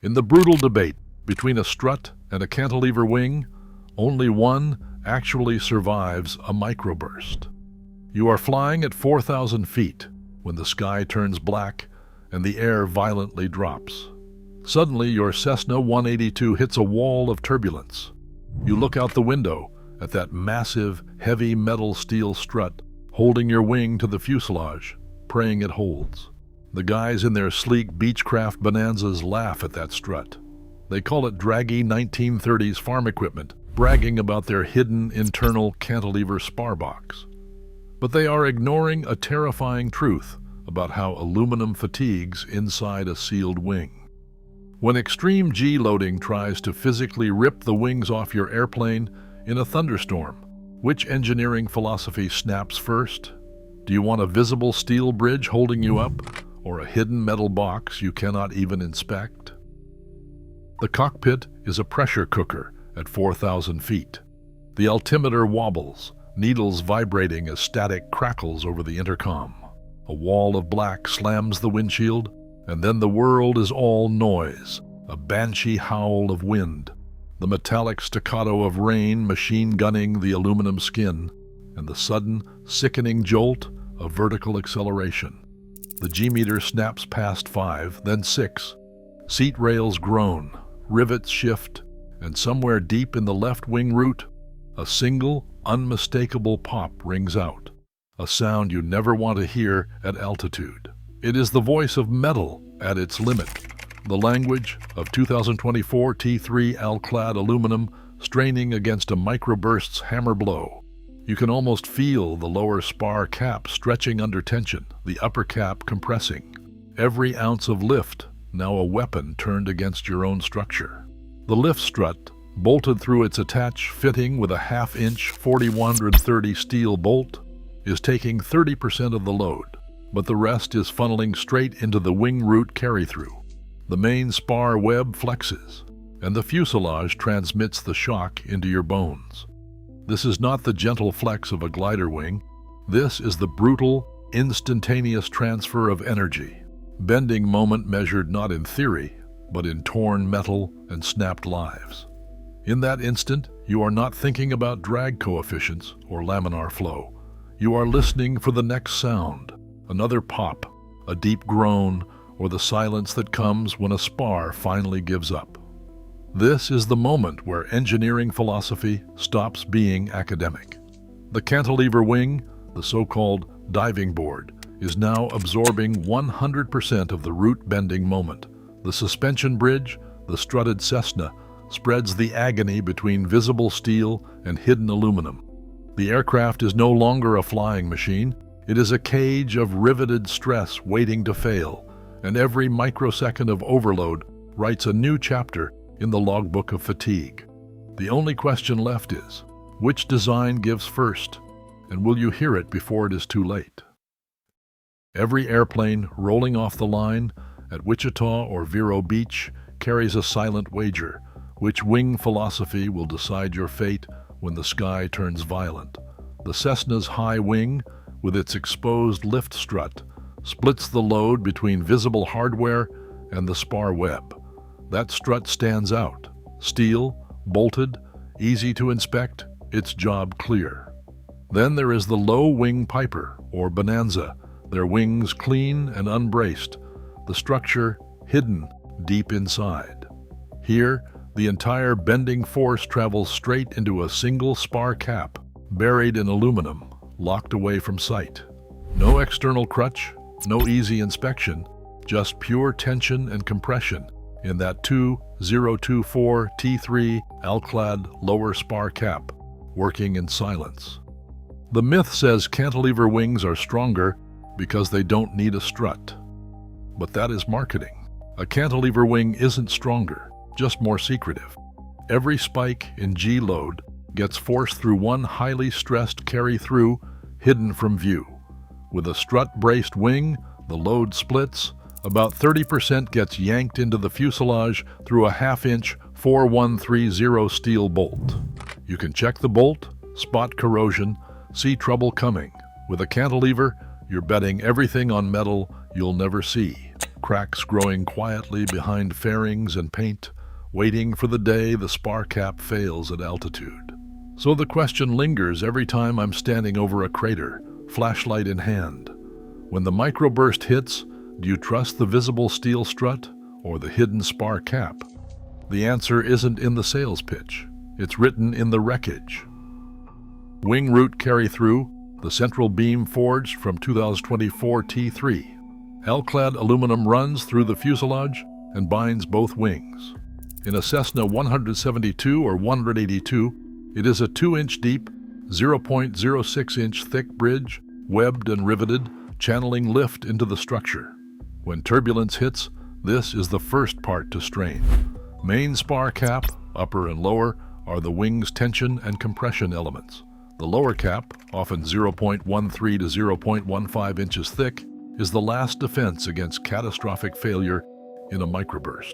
In the brutal debate between a strut and a cantilever wing, only one actually survives a microburst. You are flying at 4,000 feet when the sky turns black and the air violently drops. Suddenly, your Cessna 182 hits a wall of turbulence. You look out the window at that massive, heavy metal steel strut holding your wing to the fuselage, praying it holds. The guys in their sleek Beechcraft Bonanzas laugh at that strut. They call it draggy 1930s farm equipment, bragging about their hidden internal cantilever spar box. But they are ignoring a terrifying truth about how aluminum fatigues inside a sealed wing. When extreme G-loading tries to physically rip the wings off your airplane in a thunderstorm, which engineering philosophy snaps first? Do you want a visible steel bridge holding you up, or a hidden metal box you cannot even inspect? The cockpit is a pressure cooker at 4,000 feet. The altimeter wobbles, needles vibrating as static crackles over the intercom. A wall of black slams the windshield, and then the world is all noise, a banshee howl of wind, the metallic staccato of rain machine gunning the aluminum skin, and the sudden, sickening jolt of vertical acceleration. The G-meter snaps past 5, then 6. Seat rails groan, rivets shift, and somewhere deep in the left wing root, a single, unmistakable pop rings out, a sound you never want to hear at altitude. It is the voice of metal at its limit, the language of 2024 T3 Al-clad aluminum straining against a microburst's hammer blow. You can almost feel the lower spar cap stretching under tension, the upper cap compressing. Every ounce of lift, now a weapon turned against your own structure. The lift strut, bolted through its attach fitting with a half-inch 4130 steel bolt, is taking 30% of the load, but the rest is funneling straight into the wing root carry-through. The main spar web flexes, and the fuselage transmits the shock into your bones. This is not the gentle flex of a glider wing. This is the brutal, instantaneous transfer of energy. Bending moment measured not in theory, but in torn metal and snapped lives. In that instant, you are not thinking about drag coefficients or laminar flow. You are listening for the next sound, another pop, a deep groan, or the silence that comes when a spar finally gives up. This is the moment where engineering philosophy stops being academic. The cantilever wing, the so-called diving board, is now absorbing 100% of the root-bending moment. The suspension bridge, the strutted Cessna, spreads the agony between visible steel and hidden aluminum. The aircraft is no longer a flying machine. It is a cage of riveted stress waiting to fail, and every microsecond of overload writes a new chapter in the logbook of fatigue. The only question left is, which design gives first, and will you hear it before it is too late? Every airplane rolling off the line at Wichita or Vero Beach carries a silent wager. Which wing philosophy will decide your fate when the sky turns violent? The Cessna's high wing, with its exposed lift strut, splits the load between visible hardware and the spar web. That strut stands out, steel, bolted, easy to inspect, its job clear. Then there is the low-wing Piper, or Bonanza, their wings clean and unbraced, the structure hidden deep inside. Here, the entire bending force travels straight into a single spar cap, buried in aluminum, locked away from sight. No external crutch, no easy inspection, just pure tension and compression in that 2024 T3 Al-clad lower spar cap, working in silence. The myth says cantilever wings are stronger because they don't need a strut. But that is marketing. A cantilever wing isn't stronger, just more secretive. Every spike in G-load gets forced through one highly stressed carry-through hidden from view. With a strut-braced wing, the load splits. About 30% gets yanked into the fuselage through a half-inch 4130 steel bolt. You can check the bolt, spot corrosion, see trouble coming. With a cantilever, you're betting everything on metal you'll never see. cracks growing quietly behind fairings and paint, waiting for the day the spar cap fails at altitude. So the question lingers every time I'm standing over a crater, flashlight in hand. When the microburst hits, do you trust the visible steel strut or the hidden spar cap? The answer isn't in the sales pitch. It's written in the wreckage. Wing root carry-through, the central beam forged from 2024 T3. L-clad aluminum runs through the fuselage and binds both wings. In a Cessna 172 or 182, it is a 2-inch deep, 0.06-inch thick bridge, webbed and riveted, channeling lift into the structure. When turbulence hits, this is the first part to strain. Main spar cap, upper and lower, are the wing's tension and compression elements. The lower cap, often 0.13 to 0.15 inches thick, is the last defense against catastrophic failure in a microburst.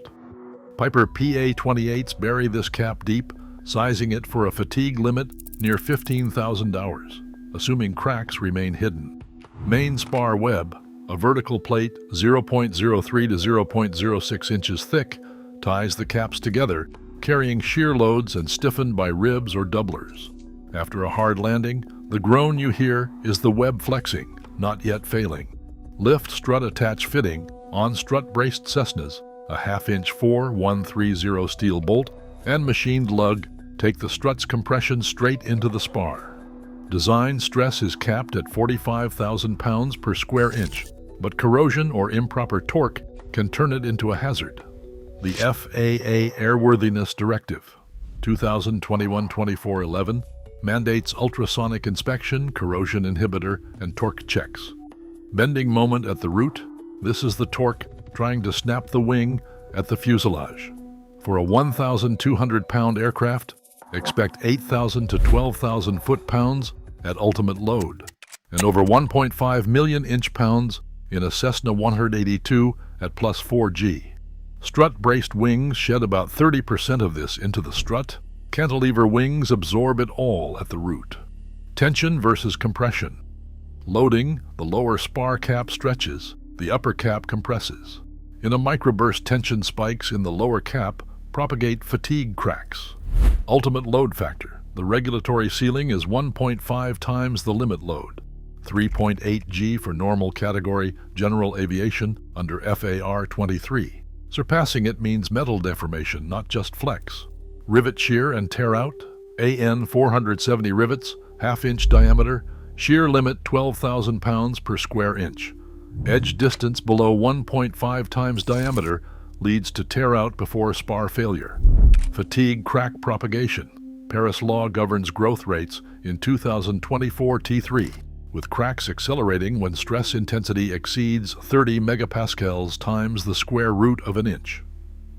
Piper PA-28s bury this cap deep, sizing it for a fatigue limit near 15,000 hours, assuming cracks remain hidden. Main spar web, a vertical plate 0.03 to 0.06 inches thick, ties the caps together, carrying shear loads and stiffened by ribs or doublers. After a hard landing, the groan you hear is the web flexing, not yet failing. Lift strut attach fitting on strut braced Cessnas, a 1/2-inch 4130 steel bolt, and machined lug take the strut's compression straight into the spar. Design stress is capped at 45,000 pounds per square inch, but corrosion or improper torque can turn it into a hazard. The FAA Airworthiness Directive 2021-2411 mandates ultrasonic inspection, corrosion inhibitor, and torque checks. Bending moment at the root, this is the torque trying to snap the wing at the fuselage. For a 1,200-pound aircraft, expect 8,000 to 12,000 foot-pounds at ultimate load, and over 1.5 million inch-pounds in a Cessna 182 at plus 4G. Strut-braced wings shed about 30% of this into the strut. Cantilever wings absorb it all at the root. Tension versus compression. Loading, the lower spar cap stretches, the upper cap compresses. In a microburst, tension spikes in the lower cap propagate fatigue cracks. Ultimate load factor. The regulatory ceiling is 1.5 times the limit load. 3.8 G for normal category general aviation under FAR 23. Surpassing it means metal deformation, not just flex. Rivet shear and tear out. AN 470 rivets, 1/2-inch diameter. Shear limit 12,000 pounds per square inch. Edge distance below 1.5 times diameter leads to tear out before spar failure. Fatigue crack propagation. Paris law governs growth rates in 2024 T3, with cracks accelerating when stress intensity exceeds 30 megapascals times the square root of an inch.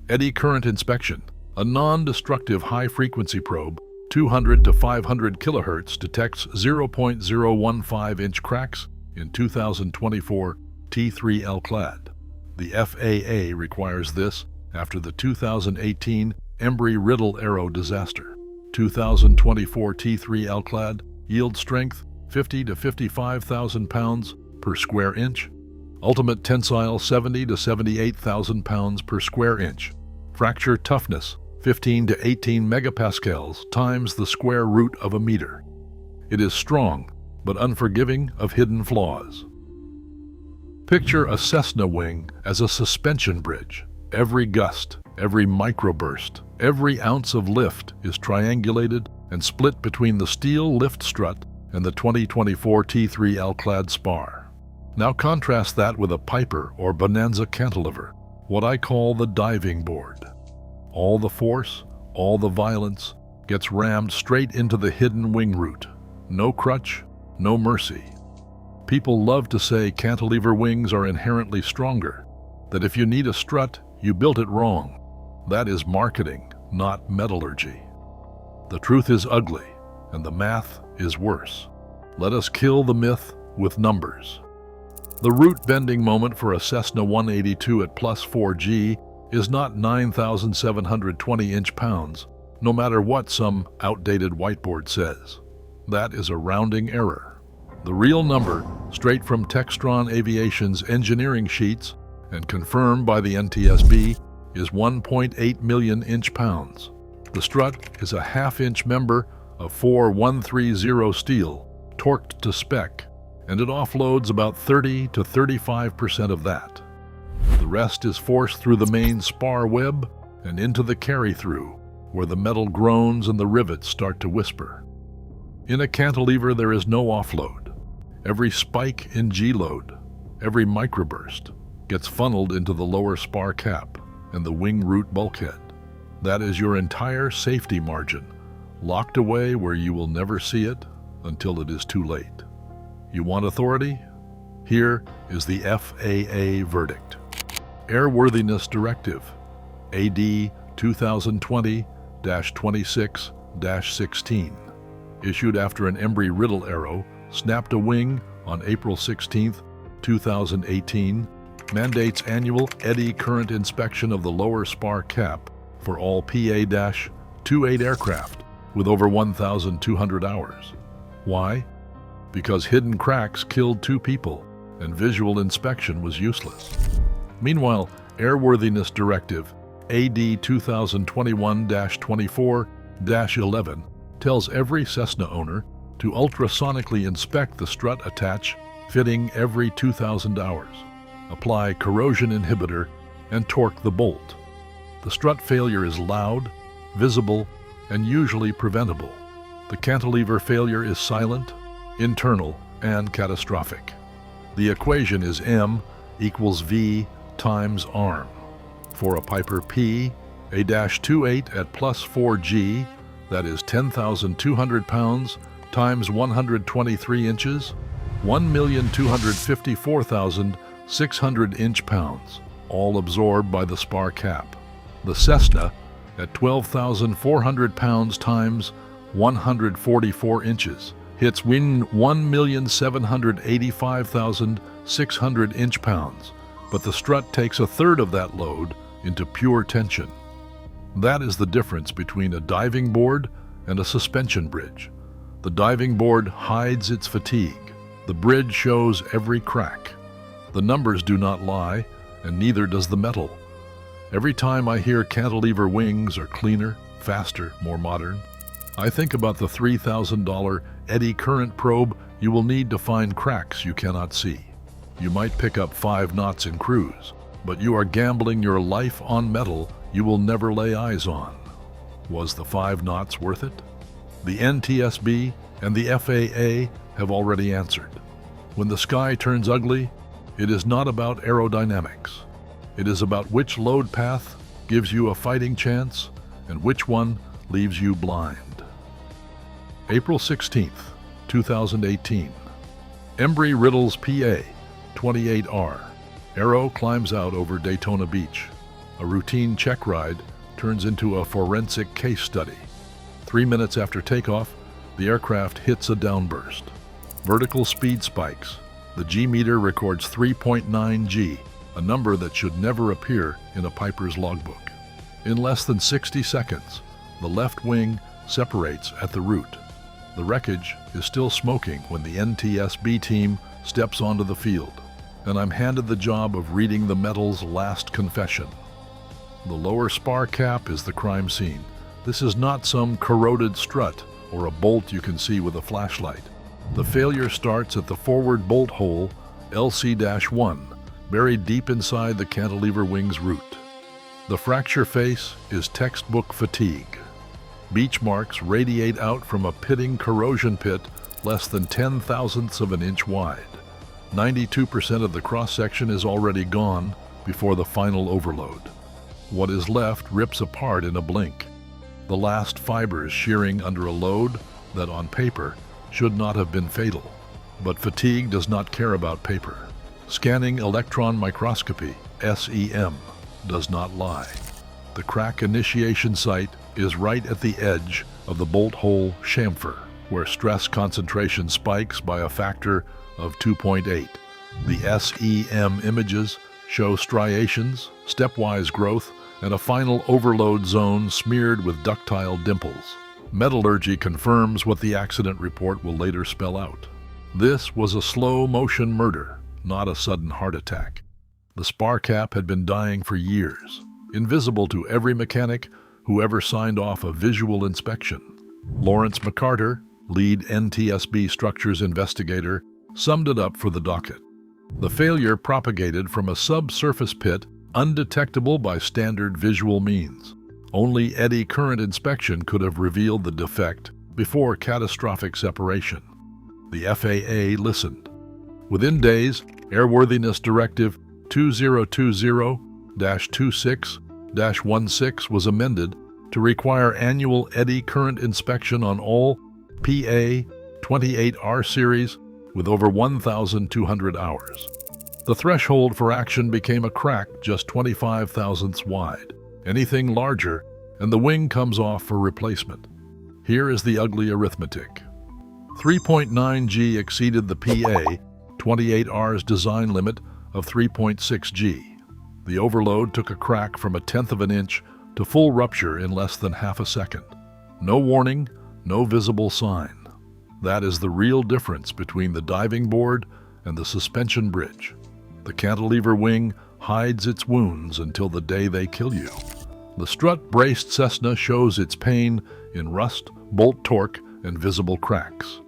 Eddy current inspection. A non-destructive high-frequency probe 200 to 500 kilohertz detects 0.015-inch cracks in 2024 T3 L-clad. The FAA requires this after the 2018 Embry-Riddle Aero disaster. 2024 T3 L-clad yield strength 50 to 55,000 pounds per square inch. Ultimate tensile 70 to 78,000 pounds per square inch. Fracture toughness 15 to 18 megapascals times the square root of a meter. It is strong, but unforgiving of hidden flaws. Picture a Cessna wing as a suspension bridge. Every gust, every microburst, every ounce of lift is triangulated and split between the steel lift strut and the 2024 T3 L-clad spar. Now contrast that with a Piper or Bonanza cantilever, what I call the diving board. All the force, all the violence, gets rammed straight into the hidden wing root. No crutch, no mercy. People love to say cantilever wings are inherently stronger, that if you need a strut, you built it wrong. That is marketing, not metallurgy. The truth is ugly, and the math is worse. Let us kill the myth with numbers. The root bending moment for a Cessna 182 at plus 4G is not 9,720 inch-pounds, no matter what some outdated whiteboard says. That is a rounding error. The real number, straight from Textron Aviation's engineering sheets and confirmed by the NTSB, is 1.8 million inch-pounds. The strut is a half-inch member of 4130 steel, torqued to spec, and it offloads about 30 to 35% of that. The rest is forced through the main spar web and into the carry-through, where the metal groans and the rivets start to whisper. In a cantilever, there is no offload. Every spike in G-load, every microburst, gets funneled into the lower spar cap and the wing root bulkhead. That is your entire safety margin, locked away where you will never see it until it is too late. You want authority? Here is the FAA verdict. Airworthiness Directive, AD 2020-26-16, issued after an Embry-Riddle arrow snapped a wing on April 16, 2018, mandates annual eddy current inspection of the lower spar cap for all PA-28 aircraft with over 1,200 hours. Why? Because hidden cracks killed 2 people and visual inspection was useless. Meanwhile, Airworthiness Directive AD 2021-24-11 tells every Cessna owner to ultrasonically inspect the strut attach fitting every 2,000 hours, apply corrosion inhibitor, and torque the bolt. The strut failure is loud, visible, and usually preventable. The cantilever failure is silent, internal, and catastrophic. The equation is M equals V times arm. For a Piper P, A-28 at plus 4G, that is 10,200 pounds times 123 inches, 1,254,600 inch-pounds, all absorbed by the spar cap. The Cessna, at 12,400 pounds times 144 inches, hits wing 1,785,600 inch-pounds, but the strut takes a third of that load into pure tension. That is the difference between a diving board and a suspension bridge. The diving board hides its fatigue. The bridge shows every crack. The numbers do not lie, and neither does the metal. Every time I hear cantilever wings are cleaner, faster, more modern, I think about the $3,000 eddy current probe you will need to find cracks you cannot see. You might pick up 5 knots in cruise, but you are gambling your life on metal you will never lay eyes on. Was the 5 knots worth it? The NTSB and the FAA have already answered. When the sky turns ugly, it is not about aerodynamics. It is about which load path gives you a fighting chance and which one leaves you blind. April 16th, 2018. Embry-Riddle's PA-28R. Arrow climbs out over Daytona Beach. A routine check ride turns into a forensic case study. 3 minutes after takeoff, the aircraft hits a downburst. Vertical speed spikes. The G-meter records 3.9 G, a number that should never appear in a Piper's logbook. In less than 60 seconds, the left wing separates at the root. The wreckage is still smoking when the NTSB team steps onto the field, and I'm handed the job of reading the metal's last confession. The lower spar cap is the crime scene. This is not some corroded strut or a bolt you can see with a flashlight. The failure starts at the forward bolt hole, LC-1, buried deep inside the cantilever wing's root. The fracture face is textbook fatigue. Beach marks radiate out from a pitting corrosion pit less than 10,000ths of an inch wide. 92% of the cross-section is already gone before the final overload. What is left rips apart in a blink, the last fibers shearing under a load that on paper should not have been fatal. But fatigue does not care about paper. Scanning electron microscopy, SEM, does not lie. The crack initiation site is right at the edge of the bolt hole chamfer, where stress concentration spikes by a factor of 2.8. The SEM images show striations, stepwise growth, and a final overload zone smeared with ductile dimples. Metallurgy confirms what the accident report will later spell out. This was a slow-motion murder, not a sudden heart attack. The spar cap had been dying for years, invisible to every mechanic who ever signed off a visual inspection. Lawrence McCarter, lead NTSB structures investigator, summed it up for the docket. The failure propagated from a subsurface pit undetectable by standard visual means. Only eddy current inspection could have revealed the defect before catastrophic separation. The FAA listened. Within days, Airworthiness Directive 2020-26-16 was amended to require annual eddy current inspection on all PA 28R series with over 1,200 hours. The threshold for action became a crack just 25 thousandths wide. Anything larger, and the wing comes off for replacement. Here is the ugly arithmetic. 3.9 G exceeded the PA 28R's design limit of 3.6 G. The overload took a crack from 1/10 of an inch to full rupture in less than half a second. No warning, no visible sign. That is the real difference between the diving board and the suspension bridge. The cantilever wing hides its wounds until the day they kill you. The strut-braced Cessna shows its pain in rust, bolt torque, and visible cracks.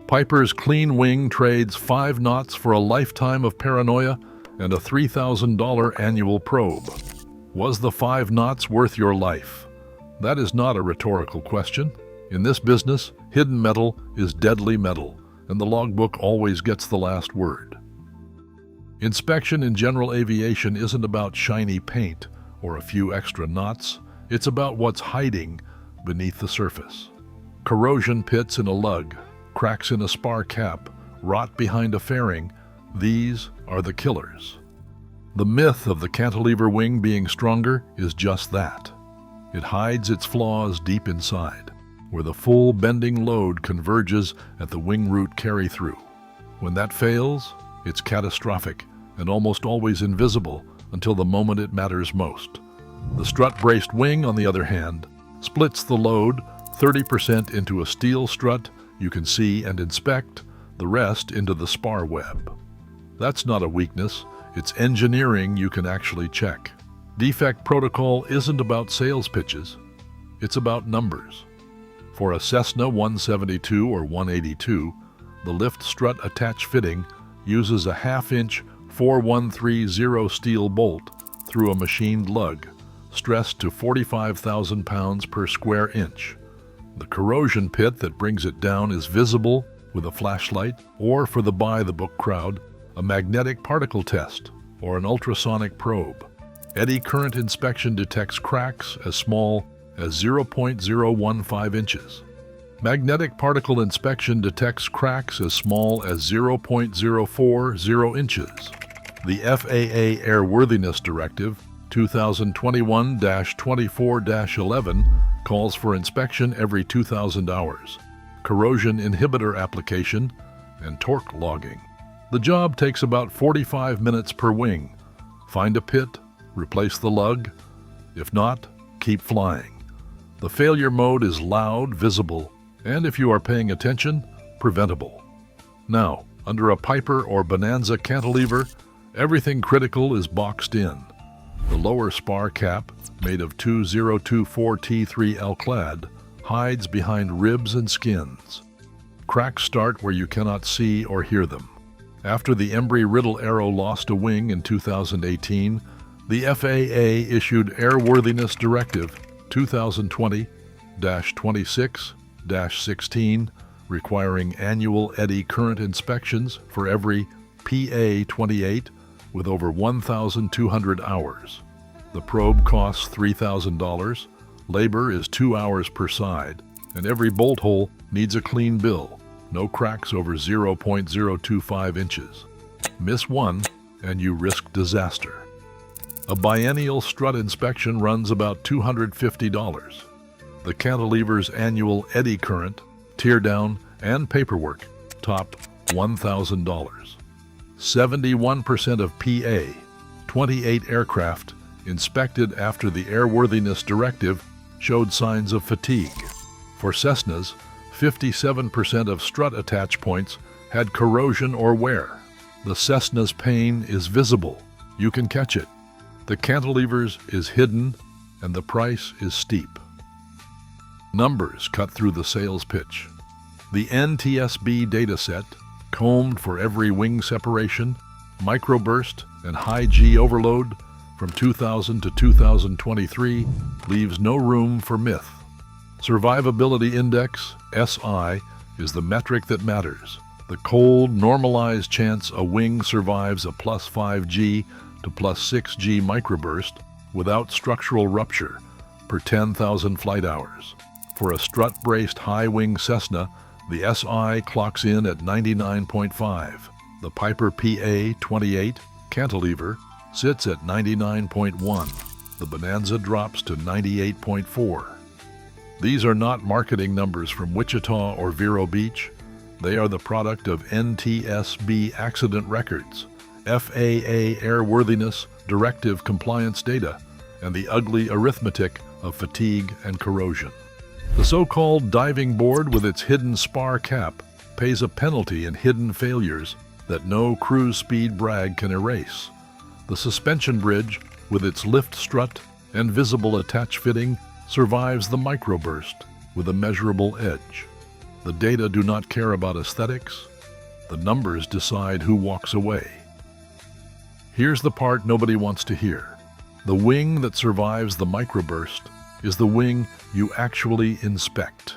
Piper's clean wing trades 5 knots for a lifetime of paranoia and a $3,000 annual probe. Was the 5 knots worth your life? That is not a rhetorical question. In this business, hidden metal is deadly metal, and the logbook always gets the last word. Inspection in general aviation isn't about shiny paint or a few extra knots. It's about what's hiding beneath the surface. Corrosion pits in a lug, cracks in a spar cap, rot behind a fairing, these are the killers. The myth of the cantilever wing being stronger is just that. It hides its flaws deep inside, where the full bending load converges at the wing root carry-through. When that fails, it's catastrophic and almost always invisible until the moment it matters most. The strut-braced wing, on the other hand, splits the load 30% into a steel strut you can see and inspect, the rest into the spar web. That's not a weakness, it's engineering you can actually check. Defect protocol isn't about sales pitches, it's about numbers. For a Cessna 172 or 182, the lift strut attach fitting uses a 1/2-inch 4130 steel bolt through a machined lug, stressed to 45,000 pounds per square inch. The corrosion pit that brings it down is visible with a flashlight, or for the buy-the-book crowd, a magnetic particle test or an ultrasonic probe. Eddy current inspection detects cracks as small as 0.015 inches. Magnetic particle inspection detects cracks as small as 0.040 inches. The FAA Airworthiness Directive 2021-24-11 calls for inspection every 2,000 hours, corrosion inhibitor application, and torque logging. The job takes about 45 minutes per wing. Find a pit, replace the lug. If not, keep flying. The failure mode is loud, visible, and if you are paying attention, preventable. Now, under a Piper or Bonanza cantilever, everything critical is boxed in. The lower spar cap, made of 2024T3L clad, hides behind ribs and skins. Cracks start where you cannot see or hear them. After the Embry-Riddle Arrow lost a wing in 2018, the FAA issued Airworthiness Directive 2020-26-16, requiring annual eddy current inspections for every PA-28 with over 1,200 hours. The probe costs $3,000, labor is 2 hours per side, and every bolt hole needs a clean bill, no cracks over 0.025 inches. Miss one, and you risk disaster. A biennial strut inspection runs about $250. The cantilever's annual eddy current, teardown, and paperwork top $1,000. 71% of PA 28 aircraft inspected after the Airworthiness Directive showed signs of fatigue. For Cessnas, 57% of strut attach points had corrosion or wear. The Cessna's pain is visible. you can catch it. The Cantilever's is hidden, and the price is steep. Numbers cut through the sales pitch. The NTSB dataset, combed for every wing separation, microburst, and high G overload from 2000 to 2023, leaves no room for myth. Survivability Index, SI, is the metric that matters. The cold, normalized chance a wing survives a plus 5G to plus 6G microburst without structural rupture per 10,000 flight hours. For a strut-braced high-wing Cessna, the SI clocks in at 99.5. The Piper PA-28 Cantilever sits at 99.1. The Bonanza drops to 98.4. These are not marketing numbers from Wichita or Vero Beach. They are the product of NTSB accident records, FAA Airworthiness Directive compliance data, and the ugly arithmetic of fatigue and corrosion. The so-called diving board with its hidden spar cap pays a penalty in hidden failures that no cruise speed brag can erase. The suspension bridge with its lift strut and visible attach fitting survives the microburst with a measurable edge. The data do not care about aesthetics. The numbers decide who walks away. Here's the part nobody wants to hear. The wing that survives the microburst is the wing you actually inspect.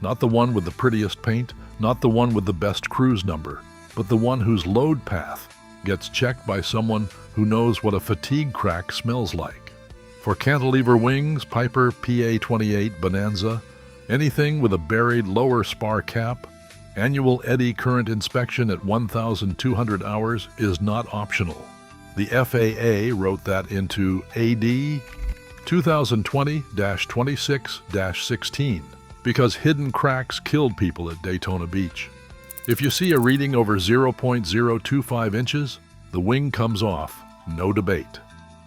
Not the one with the prettiest paint, not the one with the best cruise number, but the one whose load path gets checked by someone who knows what a fatigue crack smells like. For cantilever wings, Piper PA-28 Bonanza, anything with a buried lower spar cap, annual eddy current inspection at 1,200 hours is not optional. The FAA wrote that into AD 2020-26-16 because hidden cracks killed people at Daytona Beach. If you see a reading over 0.025 inches, the wing comes off, no debate.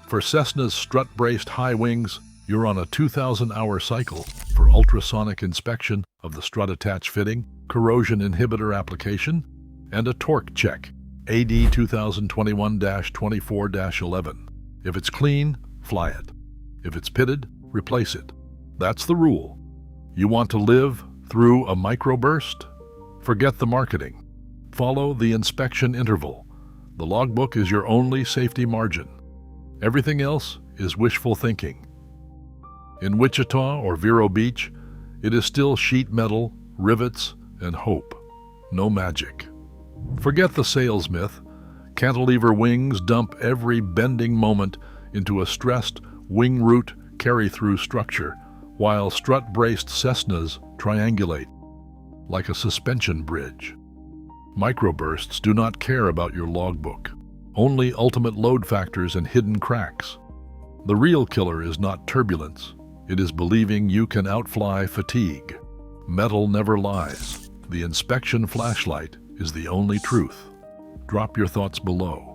For Cessna's strut-braced high wings, you're on a 2,000-hour cycle for ultrasonic inspection of the strut attach fitting, corrosion inhibitor application, and a torque check, AD 2021-24-11. If it's clean, fly it. If it's pitted, replace it. That's the rule. You want to live through a microburst? Forget the marketing. Follow the inspection interval. The logbook is your only safety margin. Everything else is wishful thinking. In Wichita or Vero Beach, it is still sheet metal, rivets, and hope. No magic. Forget the sales myth. Cantilever wings dump every bending moment into a stressed wing root carry-through structure, while strut-braced Cessnas triangulate like a suspension bridge. Microbursts do not care about your logbook. Only ultimate load factors and hidden cracks. The real killer is not turbulence. It is believing you can outfly fatigue. Metal never lies. The inspection flashlight is the only truth. Drop your thoughts below.